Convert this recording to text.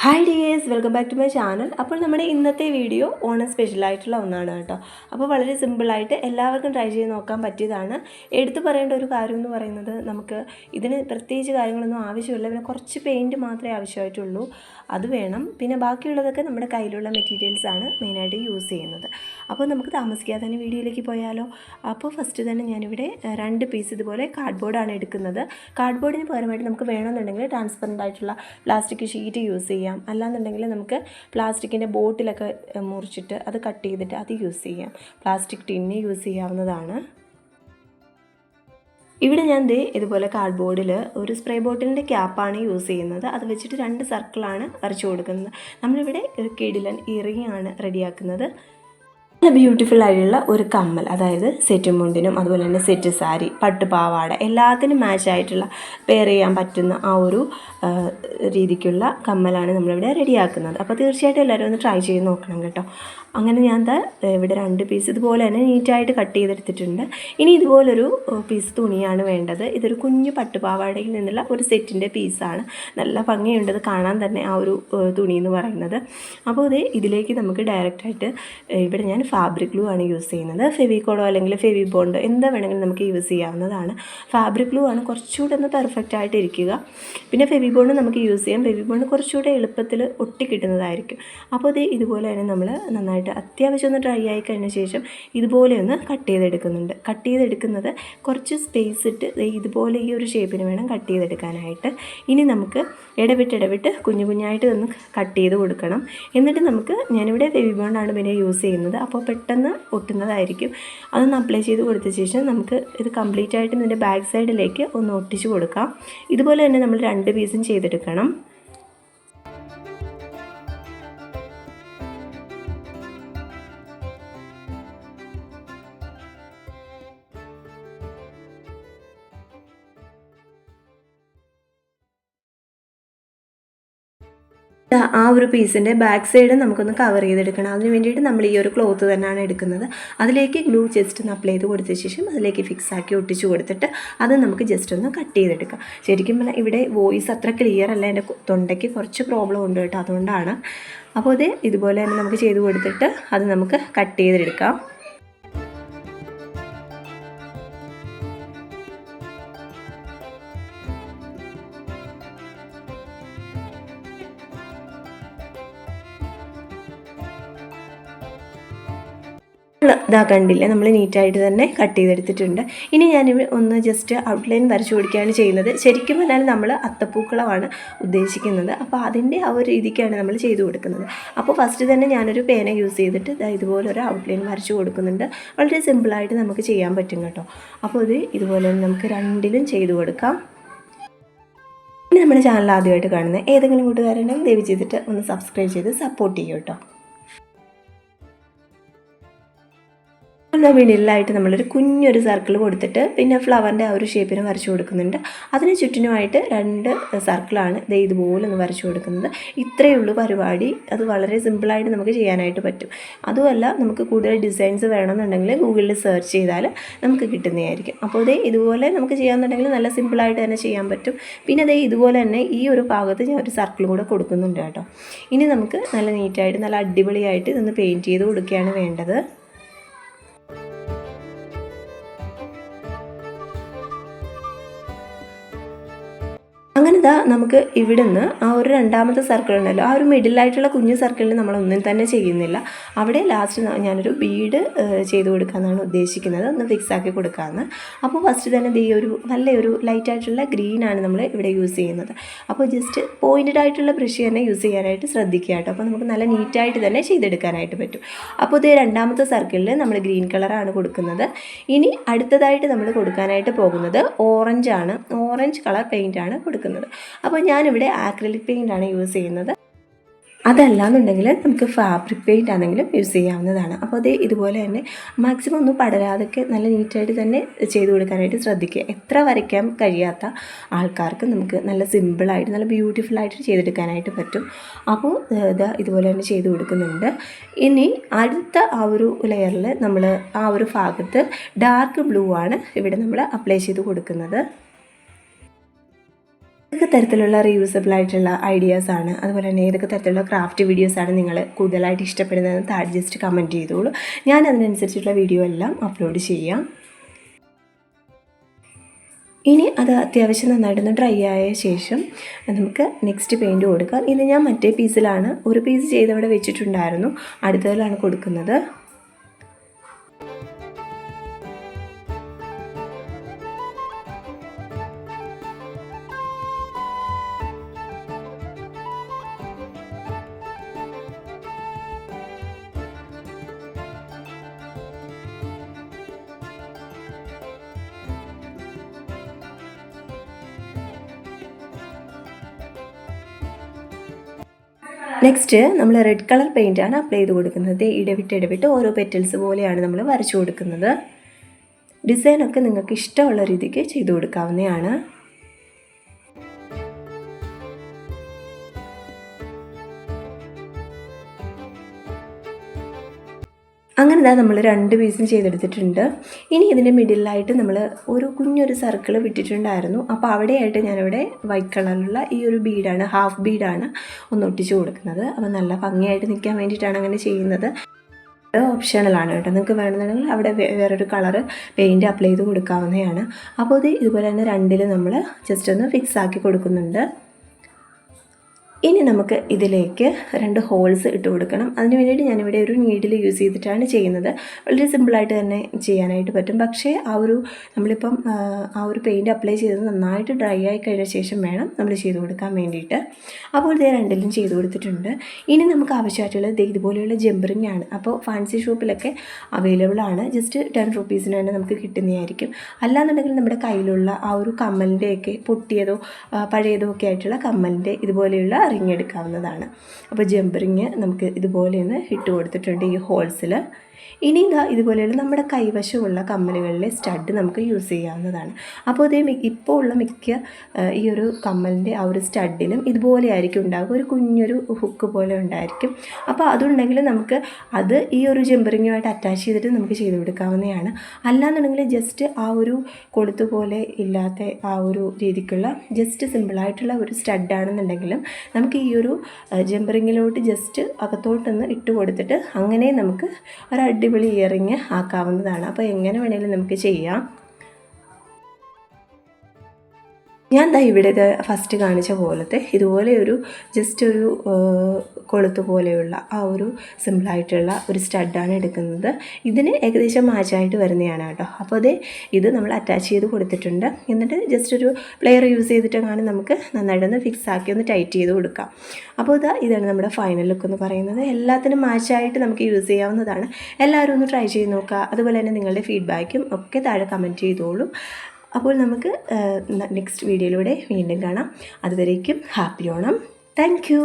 Hi dears, welcome back to my channel. അപ്പോൾ നമ്മുടെ ഇന്നത്തെ വീഡിയോ ഓണം സ്പെഷ്യലായിട്ടുള്ള ഒന്നാണ് കേട്ടോ. അപ്പോൾ വളരെ സിമ്പിളായിട്ട് എല്ലാവർക്കും ട്രൈ ചെയ്ത് നോക്കാൻ പറ്റിയതാണ്. എടുത്തു പറയേണ്ട ഒരു കാര്യം എന്ന് പറയുന്നത്, നമുക്ക് ഇതിന് പ്രത്യേകിച്ച് കാര്യങ്ങളൊന്നും ആവശ്യമില്ല. പിന്നെ കുറച്ച് പെയിൻറ്റ് മാത്രമേ ആവശ്യമായിട്ടുള്ളൂ, അത് വേണം. പിന്നെ ബാക്കിയുള്ളതൊക്കെ നമ്മുടെ കയ്യിലുള്ള മെറ്റീരിയൽസാണ് മെയിനായിട്ട് യൂസ് ചെയ്യുന്നത്. അപ്പോൾ നമുക്ക് താമസിക്കാതെ തന്നെ വീഡിയോയിലേക്ക് പോയാലോ. അപ്പോൾ ഫസ്റ്റ് തന്നെ ഞാനിവിടെ 2 പീസ് ഇതുപോലെ കാർഡ്ബോർഡാണ് എടുക്കുന്നത്. കാർഡ്ബോർഡിന് പകരമായിട്ട് നമുക്ക് വേണമെന്നുണ്ടെങ്കിൽ ട്രാൻസ്പെറൻ്റ് ആയിട്ടുള്ള പ്ലാസ്റ്റിക് ഷീറ്റ് യൂസ് ചെയ്യാം. അല്ലാന്നുണ്ടെങ്കിൽ നമുക്ക് പ്ലാസ്റ്റിക്കിൻ്റെ ബോട്ടിലൊക്കെ മുറിച്ചിട്ട് അത് കട്ട് ചെയ്തിട്ട് അത് യൂസ് ചെയ്യാം. പ്ലാസ്റ്റിക് ടിന്ന് യൂസ് ചെയ്യാവുന്നതാണ്. ഇവിടെ ഞാൻ ഇതുപോലെ കാർഡ്ബോർഡിൽ ഒരു സ്പ്രേ ബോട്ടിലിൻ്റെ ക്യാപ്പാണ് യൂസ് ചെയ്യുന്നത്. അത് വെച്ചിട്ട് 2 സർക്കിളാണ് വരച്ചു കൊടുക്കുന്നത്. നമ്മളിവിടെ ഒരു കിടിലൻ ഇയറിംഗ് ആണ് റെഡിയാക്കുന്നത്. നല്ല ബ്യൂട്ടിഫുൾ ആയിട്ടുള്ള ഒരു കമ്മൽ, അതായത് സെറ്റ് മുണ്ടിനും അതുപോലെ തന്നെ സെറ്റ് സാരി, പട്ടുപാവാട എല്ലാത്തിനും മാച്ചായിട്ടുള്ള പെയർ ചെയ്യാൻ പറ്റുന്ന ആ ഒരു രീതിക്കുള്ള കമ്മലാണ് നമ്മളിവിടെ റെഡിയാക്കുന്നത്. അപ്പോൾ തീർച്ചയായിട്ടും എല്ലാവരും ഒന്ന് ട്രൈ ചെയ്ത് നോക്കണം കേട്ടോ. അങ്ങനെ ഞാൻ ഇവിടെ 2 പീസ് ഇതുപോലെ തന്നെ നീറ്റായിട്ട് കട്ട് ചെയ്തെടുത്തിട്ടുണ്ട്. ഇനി ഇതുപോലൊരു പീസ് തുണിയാണ് വേണ്ടത്. ഇതൊരു കുഞ്ഞു പട്ടുപാവാടയിൽ നിന്നുള്ള ഒരു സെറ്റിൻ്റെ പീസാണ്. നല്ല ഭംഗിയുണ്ട് അത് കാണാൻ തന്നെ, ആ ഒരു തുണി എന്ന് പറയുന്നത്. അപ്പോൾ ഇതിലേക്ക് നമുക്ക് ഡയറക്റ്റായിട്ട് ഇവിടെ ഞാൻ ഫാബ്രിക് ഗ്ലൂ ആണ് യൂസ് ചെയ്യുന്നത്. ഫെവിക്കോളോ അല്ലെങ്കിൽ ഫെവി ബോണ്ടോ എന്താ വേണമെങ്കിലും നമുക്ക് യൂസ് ചെയ്യാവുന്നതാണ്. ഫാബ്രിക് ഗ്ലൂ ആണ് കുറച്ചുകൂടെ ഒന്ന് പെർഫെക്റ്റ് ആയിട്ട് ഇരിക്കുക. പിന്നെ ഫെവി ബോണ്ട് നമുക്ക് യൂസ് ചെയ്യാം. ഫെവി ബോണ്ട് കുറച്ചുകൂടെ എളുപ്പത്തിൽ ഒട്ടി കിട്ടുന്നതായിരിക്കും. അപ്പോൾ ഇതുപോലെ തന്നെ നമ്മൾ നന്നായിട്ട് അത്യാവശ്യം ഒന്ന് ഡ്രൈ ആയി കഴിഞ്ഞ ശേഷം ഇതുപോലെ ഒന്ന് കട്ട് ചെയ്തെടുക്കുന്നത് കുറച്ച് സ്പേസ് ഇട്ട് ഇതുപോലെ ഈ ഒരു ഷേപ്പിന് വേണം കട്ട് ചെയ്തെടുക്കാനായിട്ട്. ഇനി നമുക്ക് ഇടവിട്ട് കുഞ്ഞു കുഞ്ഞായിട്ട് ഒന്ന് കട്ട് ചെയ്ത് കൊടുക്കണം. എന്നിട്ട് ഞാനിവിടെ ഫെവി ബോണ്ടാണ് പിന്നെ യൂസ് ചെയ്യുന്നത്. അപ്പോൾ പെട്ടെന്ന് ഒട്ടുന്നതായിരിക്കും. അതൊന്ന് അപ്ലൈ ചെയ്ത് കൊടുത്ത ശേഷം നമുക്ക് ഇത് കംപ്ലീറ്റ് ആയിട്ട് ഇതിൻ്റെ ബാക്ക് സൈഡിലേക്ക് ഒന്ന് ഒട്ടിച്ച് കൊടുക്കാം. ഇതുപോലെ തന്നെ നമ്മൾ 2 പീസും ചെയ്തെടുക്കണം. ആ ഒരു പീസിൻ്റെ ബാക്ക് സൈഡ് നമുക്കൊന്ന് കവർ ചെയ്തെടുക്കണം. അതിന് വേണ്ടിയിട്ട് നമ്മൾ ഈ ഒരു ക്ലോത്ത് തന്നെയാണ് എടുക്കുന്നത്. അതിലേക്ക് ഗ്ലൂ ജസ്റ്റ് ഒന്ന് അപ്ലൈ ചെയ്ത് കൊടുത്ത ശേഷം അതിലേക്ക് ഫിക്സ് ആക്കി ഒട്ടിച്ച് കൊടുത്തിട്ട് അത് നമുക്ക് ജസ്റ്റ് ഒന്ന് കട്ട് ചെയ്തെടുക്കാം. ശരിക്കും പറഞ്ഞാൽ ഇവിടെ വോയിസ് അത്ര ക്ലിയർ അല്ല, എൻ്റെ തൊണ്ടയ്ക്ക് കുറച്ച് പ്രോബ്ലം ഉണ്ട് കേട്ടോ, അതുകൊണ്ടാണ്. അപ്പോൾ ഇതുപോലെ തന്നെ നമുക്ക് ചെയ്ത് കൊടുത്തിട്ട് അത് നമുക്ക് കട്ട് ചെയ്തെടുക്കാം. കണ്ടില്ലേ, നമ്മൾ നീറ്റായിട്ട് തന്നെ കട്ട് ചെയ്തെടുത്തിട്ടുണ്ട്. ഇനി ഞാനിവിടെ ഒന്ന് ജസ്റ്റ് ഔട്ട്ലൈൻ വരച്ചു കൊടുക്കുകയാണ് ചെയ്യുന്നത്. ശരിക്കും പറഞ്ഞാൽ നമ്മൾ അത്തപ്പൂക്കളമാണ് ഉദ്ദേശിക്കുന്നത്. അപ്പോൾ അതിൻ്റെ ആ ഒരു രീതിക്കാണ് നമ്മൾ ചെയ്തു കൊടുക്കുന്നത്. അപ്പോൾ ഫസ്റ്റ് തന്നെ ഞാനൊരു പേന യൂസ് ചെയ്തിട്ട് ഇതുപോലൊരു ഔട്ട്ലൈൻ വരച്ചു കൊടുക്കുന്നുണ്ട്. വളരെ സിമ്പിളായിട്ട് നമുക്ക് ചെയ്യാൻ പറ്റും കേട്ടോ. അപ്പോൾ ഇതുപോലെ നമുക്ക് 2ലും ചെയ്തു കൊടുക്കാം. ഇനി നമ്മുടെ ചാനൽ ആദ്യമായിട്ട് കാണുന്ന ഏതെങ്കിലും കൂട്ടുകാരുണ്ടെങ്കിൽ ദയവ് ചെയ്തിട്ട് ഒന്ന് സബ്സ്ക്രൈബ് ചെയ്ത് സപ്പോർട്ട് ചെയ്യും കേട്ടോ. മിഡിലായിട്ട് നമ്മളൊരു കുഞ്ഞൊരു സർക്കിൾ കൊടുത്തിട്ട് പിന്നെ ഫ്ലവറിൻ്റെ ആ ഒരു ഷേപ്പിന് വരച്ചു കൊടുക്കുന്നുണ്ട്. അതിന് ചുറ്റിനുമായിട്ട് 2 സർക്കിളാണ് ഇതുപോലെ ഒന്ന് വരച്ചു കൊടുക്കുന്നത്. ഇത്രയേ ഉള്ളൂ പരിപാടി. അത് വളരെ സിമ്പിളായിട്ട് നമുക്ക് ചെയ്യാനായിട്ട് പറ്റും. അതുമല്ല, നമുക്ക് കൂടുതൽ ഡിസൈൻസ് വേണമെന്നുണ്ടെങ്കിൽ ഗൂഗിളിൽ സെർച്ച് ചെയ്താൽ നമുക്ക് കിട്ടുന്നതായിരിക്കും. അപ്പോൾ ഇതുപോലെ നമുക്ക് ചെയ്യാമെന്നുണ്ടെങ്കിൽ നല്ല സിമ്പിളായിട്ട് തന്നെ ചെയ്യാൻ പറ്റും. പിന്നെ ഇതുപോലെ തന്നെ ഈ ഒരു ഭാഗത്ത് ഞാൻ ഒരു സർക്കിൾ കൂടെ കൊടുക്കുന്നുണ്ട് കേട്ടോ. ഇനി നമുക്ക് നല്ല നീറ്റായിട്ട് നല്ല അടിപൊളിയായിട്ട് ഇതൊന്ന് പെയിൻറ്റ് ചെയ്ത് കൊടുക്കുകയാണ് വേണ്ടത്. അങ്ങനെ നമുക്ക് ഇവിടുന്ന് ആ ഒരു 2ാമത്തെ സർക്കിൾ ഉണ്ടല്ലോ, ആ ഒരു മിഡിലായിട്ടുള്ള കുഞ്ഞു സർക്കിളിൽ നമ്മളൊന്നും തന്നെ ചെയ്യുന്നില്ല. അവിടെ ലാസ്റ്റ് ഞാനൊരു ബീഡ് ചെയ്ത് കൊടുക്കാമെന്നാണ് ഉദ്ദേശിക്കുന്നത്, ഒന്ന് ഫിക്സ് ആക്കി കൊടുക്കാമെന്ന്. അപ്പോൾ ഫസ്റ്റ് തന്നെ ഒരു നല്ലൊരു ലൈറ്റായിട്ടുള്ള ഗ്രീനാണ് നമ്മൾ ഇവിടെ യൂസ് ചെയ്യുന്നത്. അപ്പോൾ ജസ്റ്റ് പോയിൻറ്റഡ് ആയിട്ടുള്ള ബ്രഷ് തന്നെ യൂസ് ചെയ്യാനായിട്ട് ശ്രദ്ധിക്കുക കേട്ടോ. അപ്പോൾ നമുക്ക് നല്ല നീറ്റായിട്ട് തന്നെ ചെയ്തെടുക്കാനായിട്ട് പറ്റും. അപ്പോൾ 2ാമത്തെ സർക്കിളിൽ നമ്മൾ ഗ്രീൻ കളറാണ് കൊടുക്കുന്നത്. ഇനി അടുത്തതായിട്ട് നമ്മൾ കൊടുക്കാനായിട്ട് പോകുന്നത് ഓറഞ്ചാണ്. ഓറഞ്ച് കളർ പെയിൻ്റാണ് കൊടുക്കുന്നത്. അപ്പോൾ ഞാനിവിടെ ആക്രിലിക് പെയിൻ്റ് ആണ് യൂസ് ചെയ്യുന്നത്. അതല്ലാന്നുണ്ടെങ്കിൽ നമുക്ക് ഫാബ്രിക് പെയിൻ്റ് ആണെങ്കിലും യൂസ് ചെയ്യാവുന്നതാണ്. അപ്പോൾ ഇതുപോലെ തന്നെ മാക്സിമം ഒന്നും പടരാതൊക്കെ നല്ല നീറ്റായിട്ട് തന്നെ ചെയ്ത് കൊടുക്കാനായിട്ട് ശ്രദ്ധിക്കുക. എത്ര വരയ്ക്കാൻ കഴിയാത്ത ആൾക്കാർക്ക് നമുക്ക് നല്ല സിമ്പിളായിട്ട് നല്ല ബ്യൂട്ടിഫുള്ളായിട്ട് ചെയ്തെടുക്കാനായിട്ട് പറ്റും. അപ്പോൾ ഇതുപോലെ തന്നെ ചെയ്ത് കൊടുക്കുന്നുണ്ട്. ഇനി അടുത്ത ആ ഒരു ലെയറിൽ നമ്മൾ ആ ഒരു ഭാഗത്ത് ഡാർക്ക് ബ്ലൂ ആണ് ഇവിടെ നമ്മൾ അപ്ലൈ ചെയ്ത് കൊടുക്കുന്നത്. ഏതൊക്കെ തരത്തിലുള്ള റീയൂസബിൾ ആയിട്ടുള്ള ഐഡിയാസാണ്, അതുപോലെ തന്നെ ഏതൊക്കെ തരത്തിലുള്ള ക്രാഫ്റ്റ് വീഡിയോസാണ് നിങ്ങൾ കൂടുതലായിട്ട് ഇഷ്ടപ്പെടുന്നതെന്ന് താഴെ ജസ്റ്റ് കമൻറ്റ് ചെയ്തോളൂ. ഞാൻ അതിനനുസരിച്ചിട്ടുള്ള വീഡിയോ എല്ലാം അപ്ലോഡ് ചെയ്യാം. ഇനി അത് അത്യാവശ്യം നന്നായിട്ടൊന്ന് ഡ്രൈ ആയ ശേഷം നമുക്ക് നെക്സ്റ്റ് പെയിൻറ്റ് കൊടുക്കാം. ഇത് ഞാൻ മറ്റേ പീസിലാണ്, ഒരു പീസ് ചെയ്തവിടെ വെച്ചിട്ടുണ്ടായിരുന്നു, അടുത്തതിലാണ് കൊടുക്കുന്നത്. നെക്സ്റ്റ് നമ്മൾ റെഡ് കളർ പെയിൻറ്റാണ് അപ്ലൈ ചെയ്ത് കൊടുക്കുന്നത്. ഇടവിട്ട് ഓരോ പെറ്റൽസ് പോലെയാണ് നമ്മൾ വരച്ചു കൊടുക്കുന്നത്. ഡിസൈനൊക്കെ നിങ്ങൾക്ക് ഇഷ്ടമുള്ള രീതിക്ക് ചെയ്തു കൊടുക്കാവുന്നതാണ്. അങ്ങനെ നമ്മൾ 2 പീസും ചെയ്തെടുത്തിട്ടുണ്ട്. ഇനി ഇതിൻ്റെ മിഡിലായിട്ട് നമ്മൾ ഒരു കുഞ്ഞൊരു സർക്കിൾ വിട്ടിട്ടുണ്ടായിരുന്നു. അപ്പോൾ അവിടെയായിട്ട് ഞാനിവിടെ വൈറ്റ് കളറിലുള്ള ഈ ഒരു ബീഡാണ്, ഹാഫ് ബീഡാണ് ഒന്ന് ഒട്ടിച്ച് കൊടുക്കുന്നത്. അപ്പോൾ നല്ല ഭംഗിയായിട്ട് നിൽക്കാൻ വേണ്ടിയിട്ടാണ് അങ്ങനെ ചെയ്യുന്നത്. ഓപ്ഷണലാണ് കേട്ടോ, നിങ്ങൾക്ക് വേണമെന്നുണ്ടെങ്കിൽ അവിടെ വേറൊരു കളറ് പെയിൻറ്റ് അപ്ലൈ ചെയ്ത് കൊടുക്കാവുന്നതാണ്. അപ്പോൾ ഇത് ഇതുപോലെ തന്നെ 2 നമ്മൾ ജസ്റ്റ് ഒന്ന് ഫിക്സ് ആക്കി കൊടുക്കുന്നുണ്ട്. ഇനി നമുക്ക് ഇതിലേക്ക് 2 ഹോൾസ് ഇട്ട് കൊടുക്കണം. അതിന് വേണ്ടിയിട്ട് ഞാനിവിടെ ഒരു നീഡിൽ യൂസ് ചെയ്തിട്ടാണ് ചെയ്യുന്നത്. വളരെ സിമ്പിളായിട്ട് തന്നെ ചെയ്യാനായിട്ട് പറ്റും. പക്ഷേ നമ്മളിപ്പം ആ ഒരു പെയിൻറ്റ് അപ്ലൈ ചെയ്തത് നന്നായിട്ട് ഡ്രൈ ആയി കഴിഞ്ഞ ശേഷം വേണം നമ്മൾ ചെയ്ത് കൊടുക്കാൻ വേണ്ടിയിട്ട്. അപ്പോൾ ഇത് 2ലും ചെയ്ത് കൊടുത്തിട്ടുണ്ട്. ഇനി നമുക്ക് ആവശ്യമായിട്ടുള്ളത് ഇതുപോലെയുള്ള ജംപറിങ് ആണ്. അപ്പോൾ ഫാൻസി ഷോപ്പിലൊക്കെ അവൈലബിൾ ആണ്. ജസ്റ്റ് 10 റുപ്പീസിന് തന്നെ നമുക്ക് കിട്ടുന്നതായിരിക്കും. അല്ലാന്നുണ്ടെങ്കിൽ നമ്മുടെ കയ്യിലുള്ള ആ ഒരു കമ്മലിൻ്റെയൊക്കെ പൊട്ടിയതോ പഴയതോ ഒക്കെ ആയിട്ടുള്ള കമ്മലിൻ്റെ ഇതുപോലെയുള്ള റിങ് എടുക്കാവുന്നതാണ്. അപ്പോൾ ജംപറിങ് നമുക്ക് ഇതുപോലെ ഒന്ന് ഇട്ട് കൊടുത്തിട്ടുണ്ട് ഈ ഹോൾസിൽ. ഇനി ഇതുപോലെയുള്ള നമ്മുടെ കൈവശമുള്ള കമ്മലുകളിലെ സ്റ്റഡ് നമുക്ക് യൂസ് ചെയ്യാവുന്നതാണ്. അപ്പോൾ ഇപ്പോൾ ഉള്ള മിക്ക ഈ ഒരു കമ്മലിൻ്റെ ആ ഒരു സ്റ്റഡിലും ഇതുപോലെ ആയിരിക്കും ഉണ്ടാകുക, ഒരു കുഞ്ഞൊരു ഹുക്ക് പോലെ ഉണ്ടായിരിക്കും. അപ്പോൾ അതുണ്ടെങ്കിൽ നമുക്ക് അത് ഈ ഒരു ജംപറിങ്ങുമായിട്ട് അറ്റാച്ച് ചെയ്തിട്ട് നമുക്ക് ചെയ്ത് കൊടുക്കാവുന്നതാണ്. അല്ലാന്നുണ്ടെങ്കിൽ ജസ്റ്റ് ആ ഒരു കൊളുത്ത് പോലെ ഇല്ലാത്ത ആ ഒരു രീതിക്കുള്ള ജസ്റ്റ് സിമ്പിളായിട്ടുള്ള ഒരു സ്റ്റഡാണെന്നുണ്ടെങ്കിലും നമുക്ക് ഈ ഒരു ജംപറിങ്ങിലോട്ട് ജസ്റ്റ് അകത്തോട്ടൊന്ന് ഇട്ട് കൊടുത്തിട്ട് അങ്ങനെ നമുക്ക് ഒരു അടിപൊളി ഇയറിങ് ആക്കാവുന്നതാണ്. അപ്പോൾ എങ്ങനെ വേണമെങ്കിലും നമുക്ക് ചെയ്യാം. ഞാൻ ഇവിടെ ഫസ്റ്റ് കാണിച്ച പോലത്തെ ഇതുപോലെ ജസ്റ്റ് ഒരു കൊളുത്ത് പോലെയുള്ള ആ ഒരു സിമ്പിളായിട്ടുള്ള ഒരു സ്റ്റഡാണ് എടുക്കുന്നത്. ഇതിന് ഏകദേശം മാച്ചായിട്ട് വരുന്നതാണ് കേട്ടോ. അപ്പോൾ ഇത് നമ്മൾ അറ്റാച്ച് ചെയ്ത് കൊടുത്തിട്ടുണ്ട്. എന്നിട്ട് ജസ്റ്റ് ഒരു പ്ലെയർ യൂസ് ചെയ്തിട്ടാണ് നമുക്ക് നന്നായിട്ടൊന്ന് ഫിക്സ് ആക്കി ഒന്ന് ടൈറ്റ് ചെയ്ത് കൊടുക്കാം. അപ്പോൾ ഇതാണ് നമ്മുടെ ഫൈനൽ ലുക്ക് എന്ന് പറയുന്നത്. എല്ലാത്തിനും മാച്ചായിട്ട് നമുക്ക് യൂസ് ചെയ്യാവുന്നതാണ്. എല്ലാവരും ഒന്ന് ട്രൈ ചെയ്ത് നോക്കുക. അതുപോലെ തന്നെ നിങ്ങളുടെ ഫീഡ്ബാക്കും ഒക്കെ താഴെ കമൻറ്റ് ചെയ്തോളൂ. അപ്പോൾ നമുക്ക് നെക്സ്റ്റ് വീഡിയോയിലൂടെ വീണ്ടും കാണാം. അതുവരേക്കും ഹാപ്പി ഓണം. Thank you.